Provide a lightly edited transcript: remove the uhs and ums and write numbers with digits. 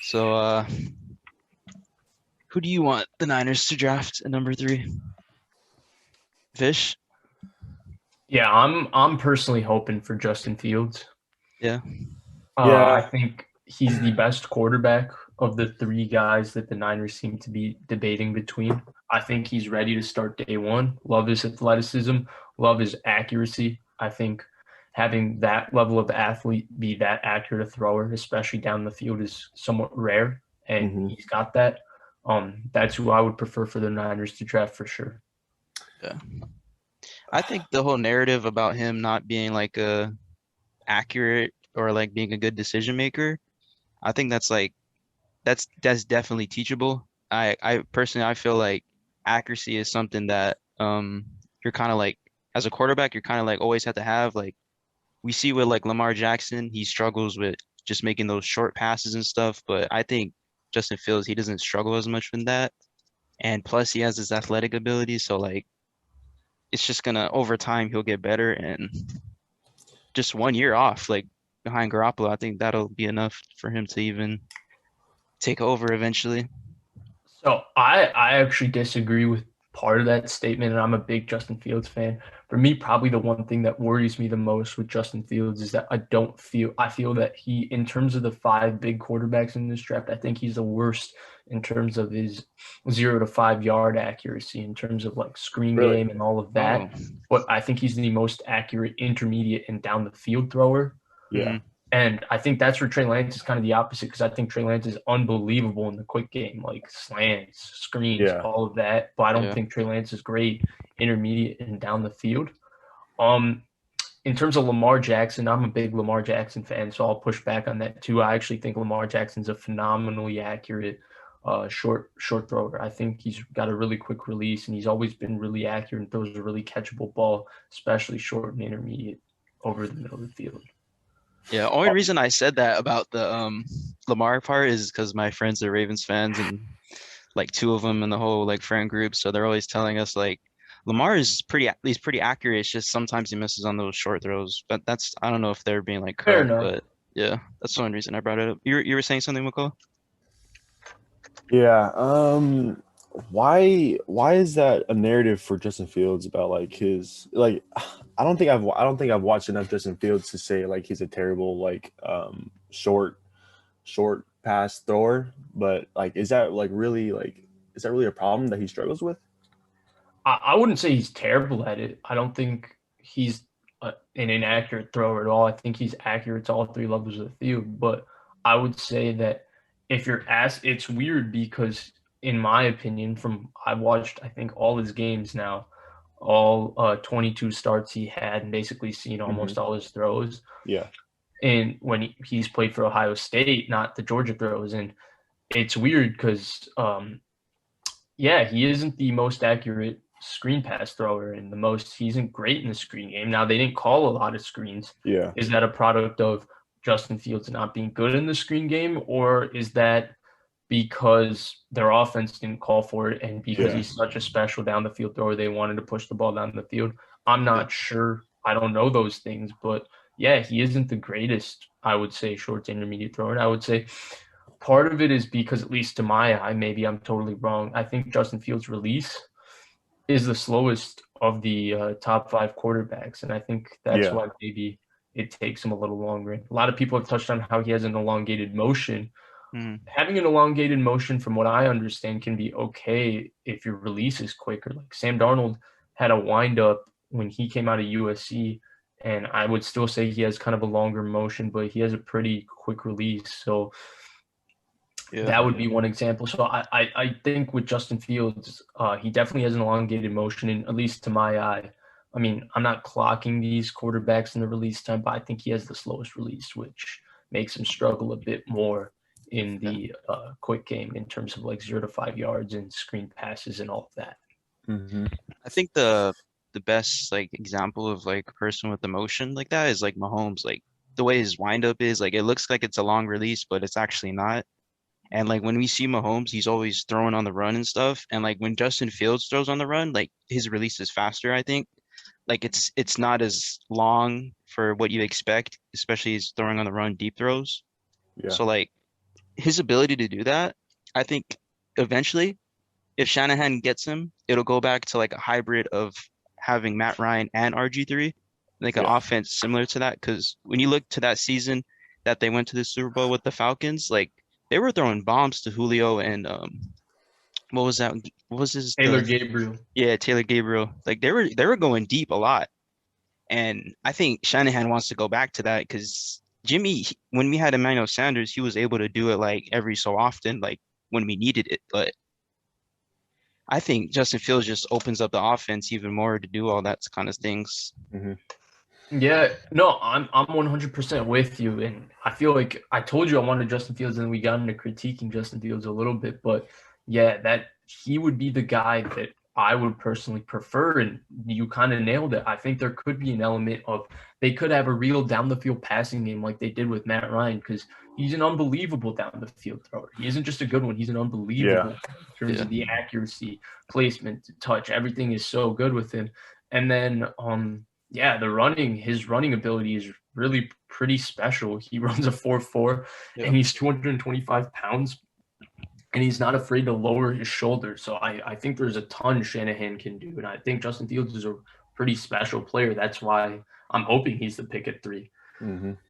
So, who do you want the Niners to draft at number three? Fish? Yeah, I'm personally hoping for Justin Fields. Yeah. I Yeah, think he's the best quarterback of the three guys that the Niners seem to be debating between. I think he's ready to start day one. Love his athleticism, love his accuracy. I think having that level of athlete be that accurate a thrower, especially down the field, is somewhat rare, and hmm he's got that. That's who I would prefer for the Niners to draft for sure. Yeah. I think the whole narrative about him not being like a accurate or like being a good decision maker, I think that's like that's definitely teachable. I personally I feel like accuracy is something that you're kind of like as a quarterback you're kind of like always have to have like we see with like Lamar Jackson, he struggles with just making those short passes and stuff, but I think Justin Fields, he doesn't struggle as much with that. And plus he has his athletic ability, so like it's just gonna over time he'll get better and just 1 year off like behind Garoppolo, I think that'll be enough for him to even take over eventually. So I actually disagree with part of that statement, and I'm a big Justin Fields fan. For me, probably the one thing that worries me the most with Justin Fields is that I feel that he, in terms of the five big quarterbacks in this draft, I think he's the worst in terms of his 0 to 5 yard accuracy, in terms of like screen really. game and all of Oh. that. But I think he's the most accurate intermediate and down the field thrower. Yeah. Mhm. And I think that's where Trey Lance is kind of the opposite because I think Trey Lance is unbelievable in the quick game, like slants, screens, Yeah. all of that. But I don't Yeah. think Trey Lance is great intermediate and down the field. Um, in terms of Lamar Jackson, I'm a big Lamar Jackson fan, so I'll push back on that too. I actually think Lamar Jackson's a phenomenally accurate short thrower. I think he's got a really quick release, and he's always been really accurate and throws a really catchable ball, especially short and intermediate over the middle of the field. Yeah, only reason I said that about the Lamar part is because my friends are Ravens fans and like two of them in the whole like friend group, so they're always telling us like Lamar is he's pretty accurate. It's just sometimes he misses on those short throws. But that's I don't know if they're being like Fair correct, enough. but yeah, that's the only reason I brought it up. You were saying something, McCall? Yeah. Why is that a narrative for Justin Fields about like his like I don't think I've watched enough Justin Fields to say like he's a terrible like short pass thrower, but like is that really a problem that he struggles with? I wouldn't say he's terrible at it. I don't think he's an inaccurate thrower at all. I think he's accurate to all three levels of the field. But I would say that if you're asked, it's weird because, in my opinion, from I've watched, I think, all his games now, all 22 starts he had, and basically seen hmm almost all his throws. Yeah. And when he's played for Ohio State, not the Georgia throws. And it's weird because yeah, he isn't the most accurate screen pass thrower and the most he isn't great in the screen game. Now they didn't call a lot of screens. Yeah. Is that a product of Justin Fields not being good in the screen game, or is that because their offense didn't call for it and because Yeah. he's such a special down the field thrower, they wanted to push the ball down the field? I'm Yeah. not sure. I don't know those things, but yeah, he isn't the greatest, I would say, short to intermediate thrower. And I would say part of it is because, at least to my eye, maybe I'm totally wrong. I think Justin Fields' release is the slowest of the top five quarterbacks, and I think that's Yeah. why maybe it takes him a little longer. A lot of people have touched on how he has an elongated motion. Mhm. Having an elongated motion, from what I understand, can be okay if your release is quicker. Like Sam Darnold had a windup when he came out of USC, and I would still say he has kind of a longer motion, but he has a pretty quick release. So Yeah. that would be one example. So I think with Justin Fields, he definitely has an elongated motion, and at least to my eye, I mean, I'm not clocking these quarterbacks in the release time, but I think he has the slowest release, which makes him struggle a bit more in Yeah. the quick game in terms of like 0 to 5 yards and screen passes and all of that. hmm I think the best like example of like a person with emotion like that is like Mahomes. Like the way his windup is, like it looks like it's a long release, but it's actually not. And like when we see Mahomes, he's always throwing on the run and stuff. And like when Justin Fields throws on the run, like his release is faster, I think. Like it's not as long for what you expect, especially he's throwing on the run deep throws. Yeah. So like his ability to do that, I think eventually, if Shanahan gets him, it'll go back to like a hybrid of having Matt Ryan and RG3, like an Yeah. offense similar to that. Because when you look to that season that they went to the Super Bowl with the Falcons, like they were throwing bombs to Julio and what was that? What was his Taylor Gabriel. yeah, Taylor Gabriel. Like they were going deep a lot. And I think Shanahan wants to go back to that because Jimmy, when we had Emmanuel Sanders, he was able to do it like every so often, like when we needed it. But I think Justin Fields just opens up the offense even more to do all that kind of things. Mm-hmm. Yeah, no, I'm 100% with you, and I feel like I told you I wanted Justin Fields, and we got into critiquing Justin Fields a little bit, but yeah, that he would be the guy that I would personally prefer, and you kind of nailed it. I think there could be an element of they could have a real down the field passing game like they did with Matt Ryan because he's an unbelievable down the field thrower. He isn't just a good one; he's an unbelievable in terms of the accuracy, placement, touch. Everything is so good with him, and then yeah, his running ability is really pretty special. He runs a 4.4 and he's 225 pounds and he's not afraid to lower his shoulders. So I think there's a ton Shanahan can do. And I think Justin Fields is a pretty special player. That's why I'm hoping he's the pick at 3. Mm-hmm.